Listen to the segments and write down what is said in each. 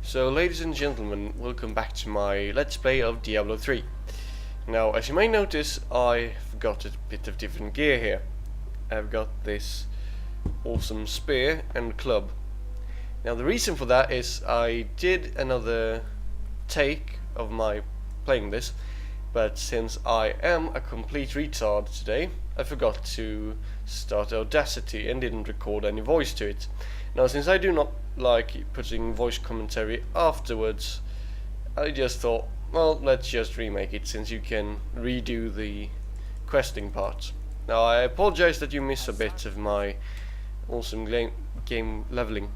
So ladies and gentlemen, welcome back to my Let's Play of Diablo 3. Now, as you may notice, I've got a bit of different gear here. I've got this awesome spear and club. Now the reason for that is I did another take of my playing this, but since I am a complete retard today, I forgot to start Audacity and didn't record any voice to it. Now, since I do not like putting voice commentary afterwards, I just thought, well, let's just remake it since you can redo the questing part. Now, I apologize that you miss a bit of my awesome game leveling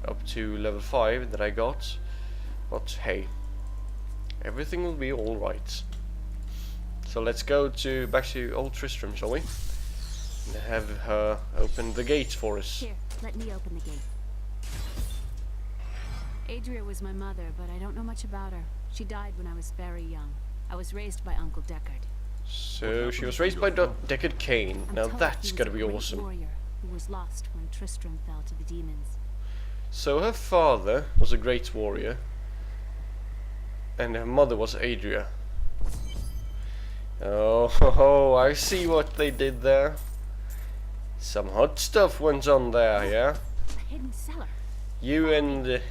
up to level 5 that I got, but hey, everything will be alright. So let's go back to old Tristram, shall we? And have her open the gate for us. Here, let me open the gate. Adria was my mother, but I don't know much about her. She died when I was very young. I was raised by Uncle Deckard. So she was raised by Deckard Cain. Now that's gotta be awesome. Warrior who was lost when Tristram fell to the demons. So her father was a great warrior, and her mother was Adria. Oh, I see what they did there. Some hot stuff went on there, yeah? A hidden cellar. You and,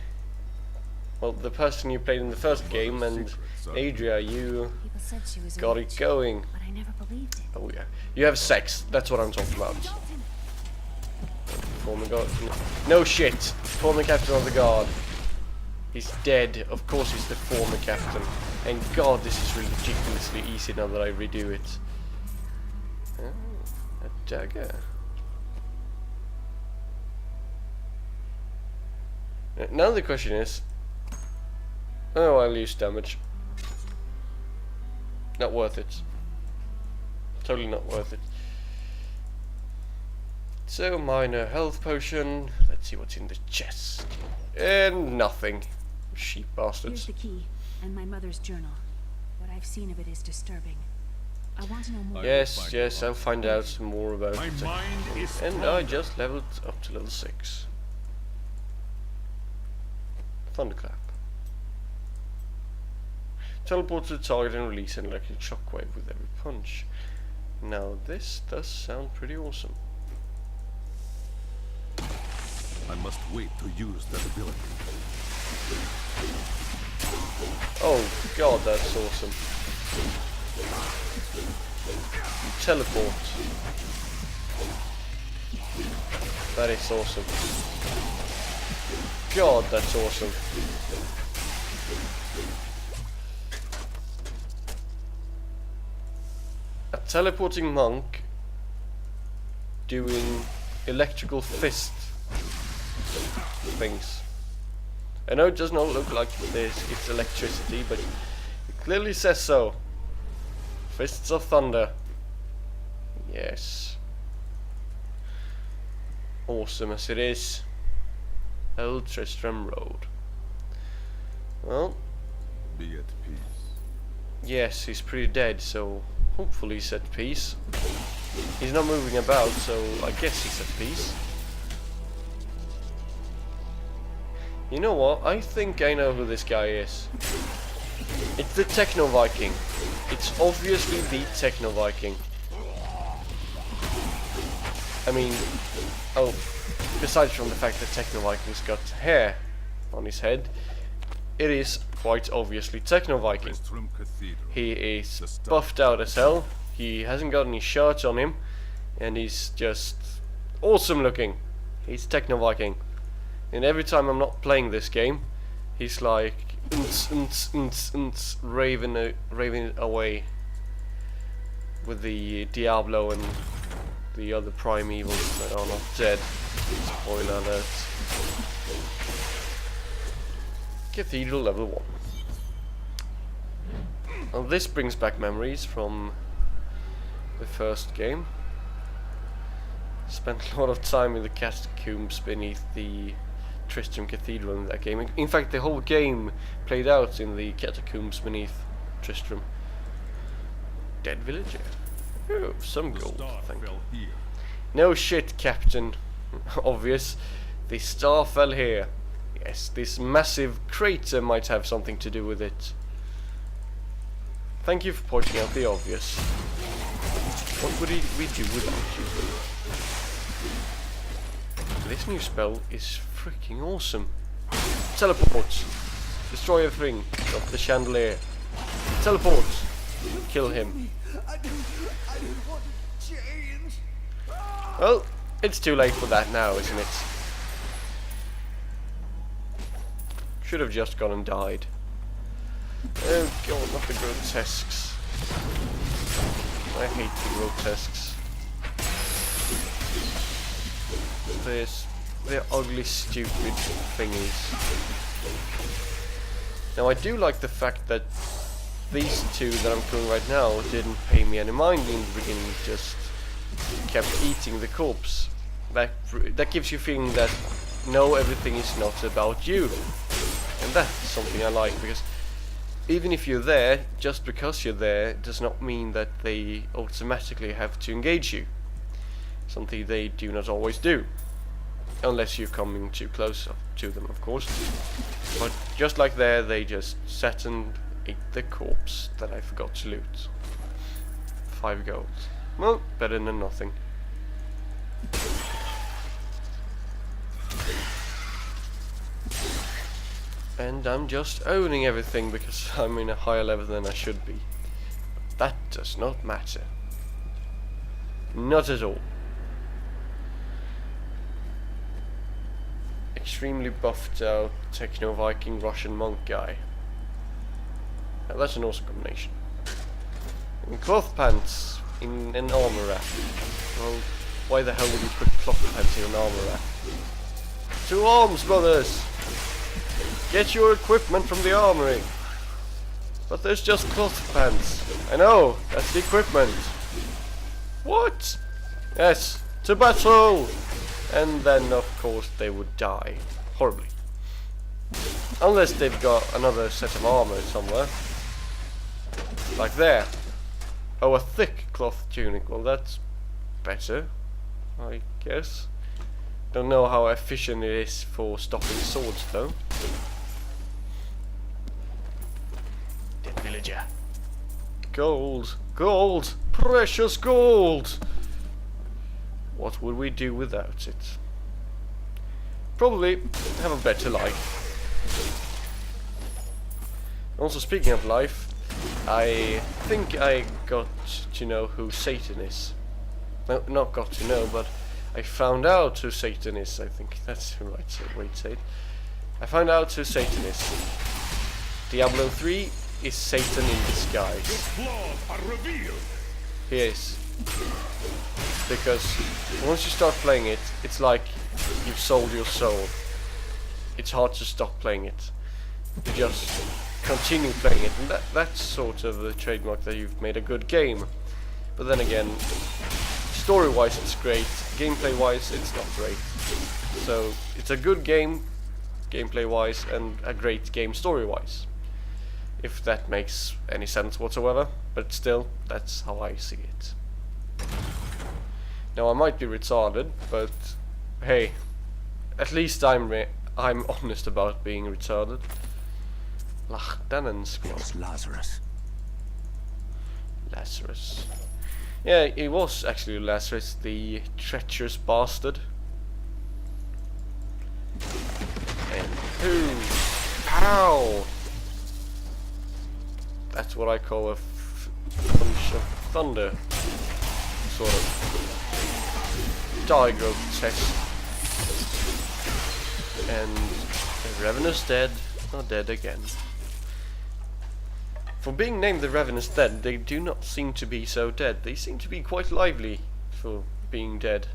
well, the person you played in the first game, and Adria, you People said she was a got witch, it going. but I never believed it. Oh yeah, you have sex, that's what I'm talking about. Former guard. No shit, former captain of the guard. He's dead, of course he's the former captain. And god, this is ridiculously easy now that I redo it. Oh, a dagger. Now the question is, oh, I'll use damage. Not worth it. Totally not worth it. So, minor health potion. Let's see what's in the chest. And nothing. Sheep bastards. Here's the key, and my mother's journal. What I've seen of it is disturbing. I want to know more. Yes, I'll find out more about it. And I just leveled up to level 6. Thunderclap. Teleport to the target and release an electric shockwave with every punch. Now this does sound pretty awesome. I must wait to use that ability. Oh god, that's awesome. Teleport. That is awesome. God, that's awesome. A teleporting monk doing electrical fist things. I know it does not look like this, it's electricity, but it clearly says so. Fists of thunder. Yes. Awesome as it is. Old Tristram Road. Well, Be at peace. yes, he's pretty dead, so hopefully he's at peace. He's not moving about, so I guess he's at peace. You know what? I think I know who this guy is. It's the Techno Viking. It's obviously the Techno Viking. I mean, oh, besides from the fact that Techno Viking's got hair on his head, it is quite obviously Techno Viking. Tristram Cathedral. He is buffed out as hell. He hasn't got any shirts on him, and he's just awesome looking. He's Techno Viking. And every time I'm not playing this game, he's like raving it away with the Diablo and the other primevals that are not dead. Spoiler alert. Cathedral level 1. Well, this brings back memories from the first game. Spent a lot of time in the catacombs beneath the Tristram Cathedral in that game. In fact, the whole game played out in the catacombs beneath Tristram. Dead villager. Oh, some gold, thank you. No shit, Captain. Obvious. The star fell here. Yes, this massive crater might have something to do with it. Thank you for pointing out the obvious. What would we do without you? This new spell is freaking awesome. Teleport. Destroy everything. Drop the chandelier. Teleport. Kill him. I didn't want to change. Well, it's too late for that now, isn't it? Should have just gone and died. Oh god, not the grotesques. I hate the grotesques. They're ugly, stupid thingies. Now I do like the fact that these two that I'm killing right now didn't pay me any mind in the beginning, just kept eating the corpse. That gives you a feeling that no, everything is not about you. And that's something I like, because even if you're there, just because you're there does not mean that they automatically have to engage you. Something they do not always do. Unless you're coming too close to them, of course. But just like there, they just sat and ate the corpse that I forgot to loot. 5 gold. Well, better than nothing. And I'm just owning everything because I'm in a higher level than I should be. But that does not matter. Not at all. Extremely buffed out Techno Viking Russian monk guy. Now that's an awesome combination. And cloth pants in an armor rack. Well, why the hell would you put cloth pants in an armor rack? 2 arms, brothers! Get your equipment from the armory. But there's just cloth pants. I know, that's the equipment. What? Yes, to battle! And then of course they would die. Horribly. Unless they've got another set of armor somewhere. Like there. Oh, a thick cloth tunic. Well, that's better, I guess. Don't know how efficient it is for stopping swords though. Dead villager. Gold! Gold! Precious gold! What would we do without it? Probably have a better life. Also, speaking of life, I think I got to know who Satan is. No, not got to know, but I found out who Satan is. I think that's the right way to say it. I found out who Satan is. Diablo 3 is Satan in disguise. Your flaws are revealed. He is. Because once you start playing it, it's like you've sold your soul. It's hard to stop playing it. You just continue playing it, and that's sort of the trademark that you've made a good game. But then again, story-wise it's great, gameplay-wise it's not great. So it's a good game, gameplay-wise, and a great game story-wise. If that makes any sense whatsoever, but still, that's how I see it. Now I might be retarded, but hey, at least I'm honest about being retarded. It's Lazarus. Lazarus. Yeah, it was actually Lazarus, the treacherous bastard. And boom! Pow! That's what I call a punch of thunder. Sort of. Die, grotesque. And the Ravenous Dead are dead again. For being named the Ravenous Dead, they do not seem to be so dead. They seem to be quite lively for being dead.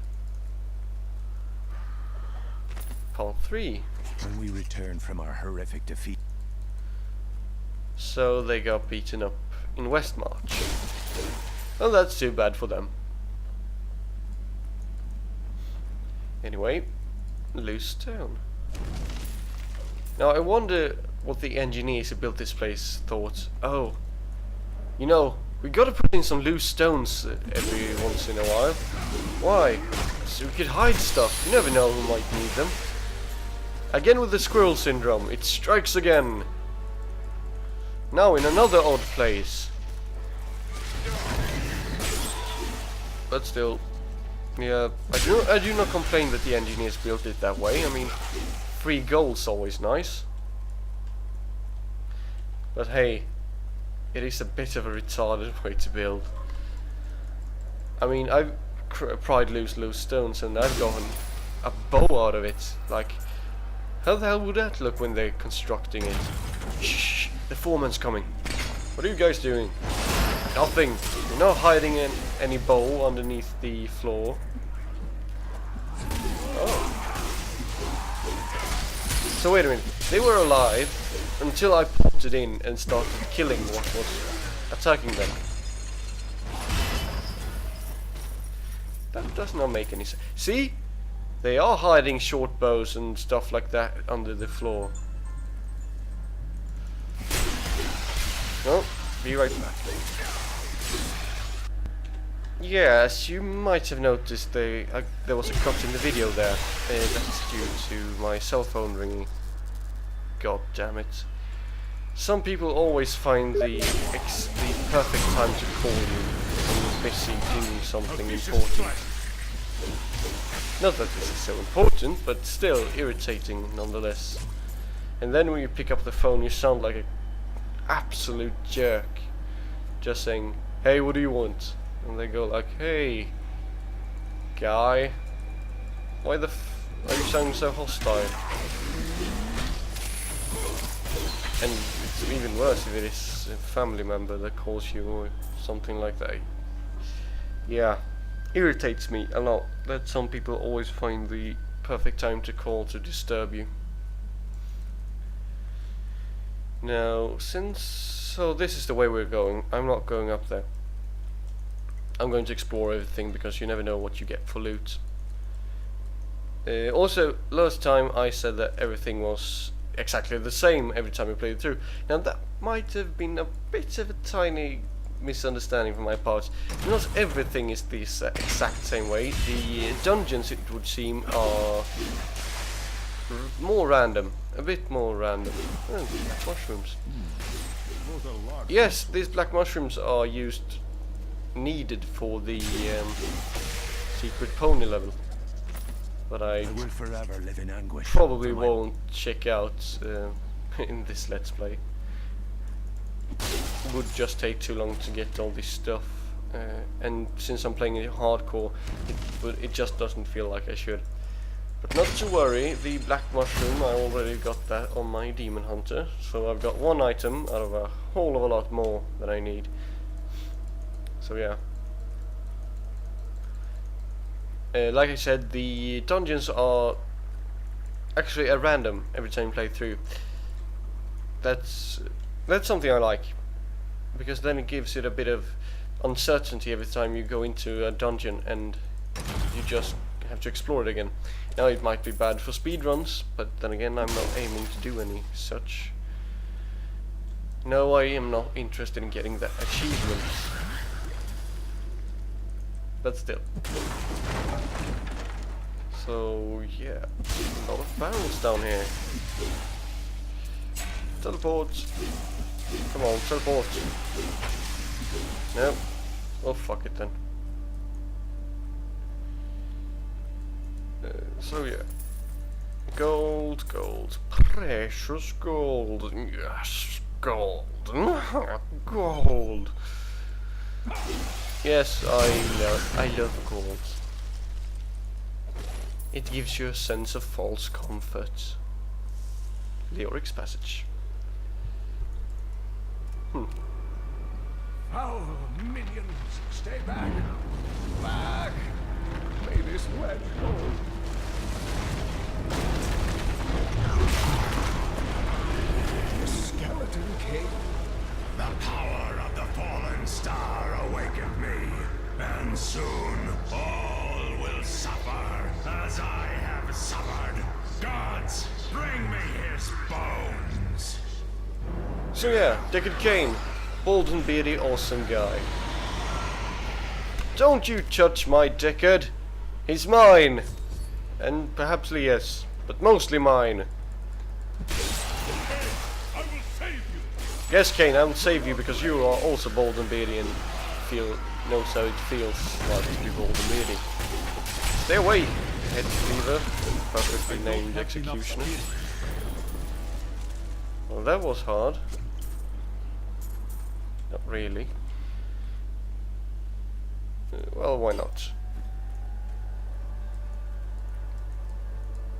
Part 3. When we return from our horrific defeat. So they got beaten up in Westmarch. Well, that's too bad for them. Anyway, loose town. Now I wonder what the engineers who built this place thought. Oh, you know, we gotta put in some loose stones every once in a while. Why? So we could hide stuff. You never know who might need them. Again with the squirrel syndrome. It strikes again. Now in another odd place. But still, yeah, I do not complain that the engineers built it that way. I mean, 3 gold's always nice. But hey, it is a bit of a retarded way to build. I mean, I've pried loose stones and I've gotten a bow out of it. Like, how the hell would that look when they're constructing it? Shh, the foreman's coming. What are you guys doing? Nothing. You're not hiding any bow underneath the floor. Oh. So wait a minute. They were alive until I popped it in and started killing what was attacking them. That does not make any sense. See? They are hiding short bows and stuff like that under the floor. Oh, be right back. Yes, you might have noticed there was a cut in the video there. That's due to my cell phone ringing. God damn it. Some people always find the perfect time to call you when you're busy doing something important. Not that this is so important, but still irritating nonetheless. And then when you pick up the phone you sound like an absolute jerk. Just saying, hey, what do you want? And they go like, hey, guy, why the are you sounding so hostile? And it's even worse if it is a family member that calls you or something like that. Yeah, irritates me a lot that some people always find the perfect time to call to disturb you. Now, so this is the way we're going. I'm not going up there. I'm going to explore everything because you never know what you get for loot. Also, last time I said that everything was exactly the same every time you played it through. Now that might have been a bit of a tiny misunderstanding from my part. Not everything is the exact same way. The dungeons, it would seem, are more random. A bit more random. Oh, mushrooms. Yes, these black mushrooms are needed for the secret pony level, but I will forever live in anguish. Probably won't check out in this let's play. It would just take too long to get all this stuff, and since I'm playing it hardcore, it just doesn't feel like I should. But not to worry, the black mushroom, I already got that on my demon hunter, so I've got 1 item out of a whole of a lot more than I need. So yeah. Like I said, the dungeons are actually at random every time you play through. That's something I like, because then it gives it a bit of uncertainty every time you go into a dungeon and you just have to explore it again. Now it might be bad for speedruns, but then again I'm not aiming to do any such. No, I am not interested in getting that achievement. But still. So yeah, a lot of barrels down here. Teleport. Come on, teleport. No. Well, fuck it then. So yeah. Gold, precious gold. Yes, gold. Gold. Yes, I love gold. It gives you a sense of false comfort. Lyrics passage. Oh, minions, stay back! Back! May this wedge hold. The skeleton king. The power of the fallen star awakened me, and soon all will suffer as I have suffered. Gods, bring me his bones! So yeah, Deckard Cain, bald and beardy, awesome guy. Don't you touch my Deckard! He's mine! And perhaps yes, but mostly mine. Yes, Kane, I will save you because you are also bold and beardy and knows how it feels like to be bold and beardy. Stay away, head cleaver, perfectly named executioner. Well, that was hard. Not really. Well, why not?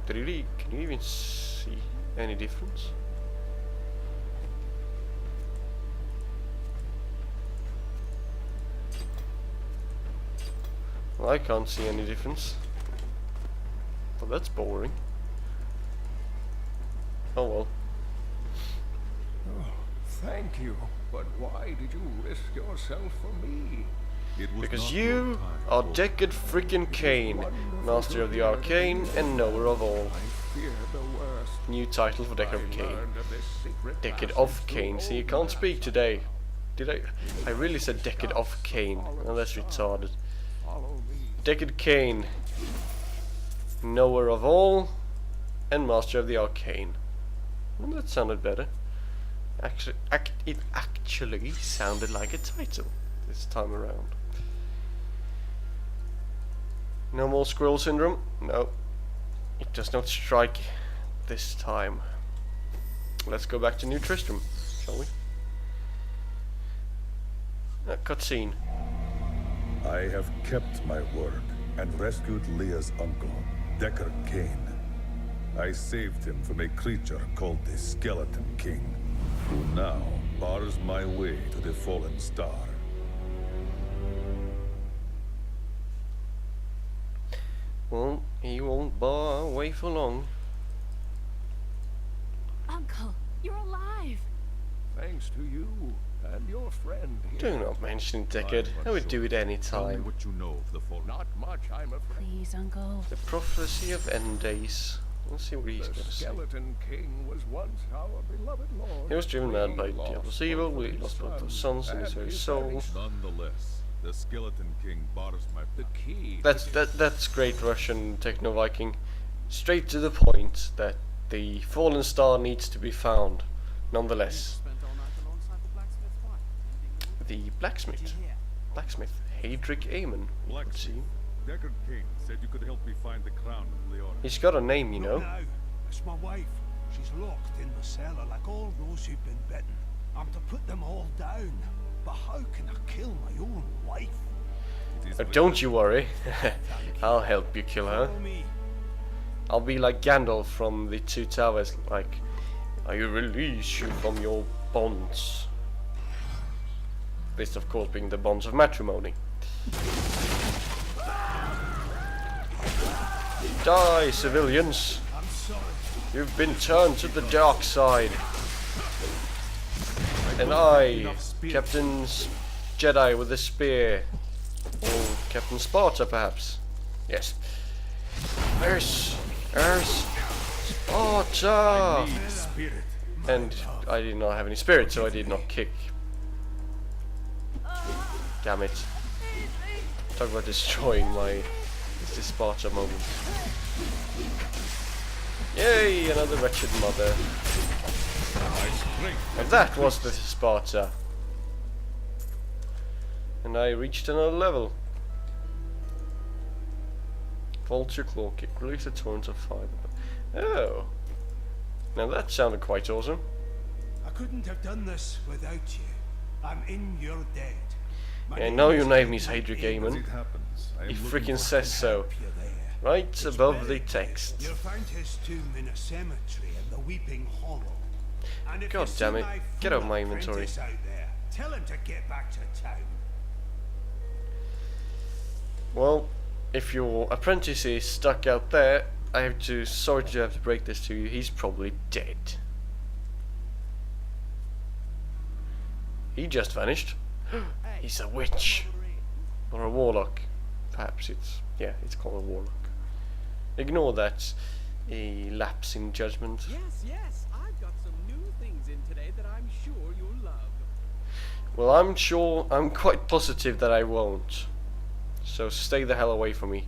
Can you even see any difference? Well, I can't see any difference. Well, that's boring. Oh well. Oh, thank you. But why did you risk yourself for me? Because you are Deckard freaking Kane, Master of the Arcane and Knower of all. I fear the worst. New title for Deckard of Kane. Learned of this secret Deckard passage of through Kane. See, you old can't maps. speak today. Did I? I really said Deckard of Kane. Oh, that's retarded. Follow me. Deckard Kane, Knower of all and Master of the Arcane. Well, that sounded better. It actually sounded like a title this time around. No more squirrel syndrome? No. It does not strike this time. Let's go back to New Tristram, shall we? Cutscene. I have kept my word and rescued Leah's uncle, Deckard Kane. I saved him from a creature called the Skeleton King, who now bars my way to the fallen star. Well, he won't bar away for long. Uncle, you're alive. Thanks to you and your friend here. Do not mention Deckard. I would do it any time. what you know of the fallen. Not much, I'm afraid. Please, Uncle. The prophecy of end days. Let's see what he's The going to say. Skeleton King was once our beloved lord. He was driven mad by We lost Diablo's evil. both We his lost both his sons and his very soul. Nonetheless, the Skeleton King bars my The key. That's great Russian techno Viking. Straight to the point that the fallen star needs to be found. Nonetheless, the blacksmith, Hadric Amon, it would seem. Deckard Kane said you could help me find the crown of Leora. He's got a name, you know. Look now, it's my wife. She's locked in the cellar like all those who've been bitten. I'm to put them all down. But how can I kill my own wife? Don't you worry. I'll help you kill her. Follow me. I'll be like Gandalf from the Two Towers, like, I release you from your bonds. This, of course, being the bonds of matrimony. Die, civilians! I'm sorry. You've been turned to the dark side. And I, Captain Jedi with a spear. Or Captain Sparta, perhaps. Yes. Sparta! Spirit. And I did not have any spirit, so I did not kick. Damn it. Talk about destroying my Sparta moment. Yay, another wretched mother. And that was the Sparta. And I reached another level. Vulture Claw Kick. Release a torrent of fire. Oh. Now that sounded quite awesome. I couldn't have done this without you. I'm in your debt. My Yeah, I name know is your name is Hadric Hadric Amon. Amon. It happens. I am He looking freaking for says so. Help you there. Right It's above the very text. You'll find his tomb in a cemetery in the Weeping Hollow. And if God you see damn it. my Get out fool my inventory. apprentice out there, tell him to get back to town. Well, if your apprentice is stuck out there, sorry to have to break this to you, he's probably dead. He just vanished. He's a witch. Or a warlock. Perhaps it's called a warlock. Ignore that a lapse in judgment. Yes, I've got some new things in today that I'm sure you'll love. Well, I'm quite positive that I won't. So stay the hell away from me.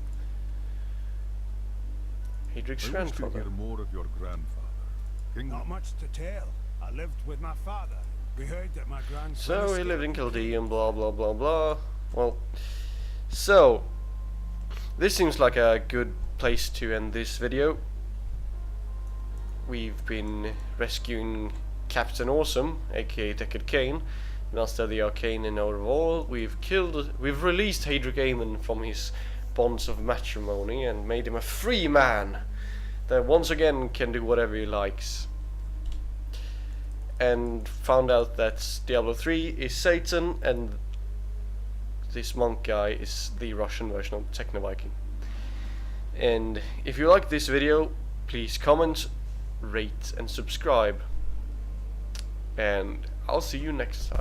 Hadric's I wish to grandfather. hear more of your grandfather. King Not much to tell. I lived with my father. We heard that my grandson. So he lived in Chaldea and blah blah blah blah. Well, so this seems like a good place to end this video. We've been rescuing Captain Awesome, aka Deckard Cain, Master of the Arcane and Out of All. We've released Hadric Amon from his bonds of matrimony and made him a free man that once again can do whatever he likes. And found out that Diablo 3 is Satan and this monk guy is the Russian version of Techno Viking. And if you like this video, please comment, rate and subscribe. And I'll see you next time.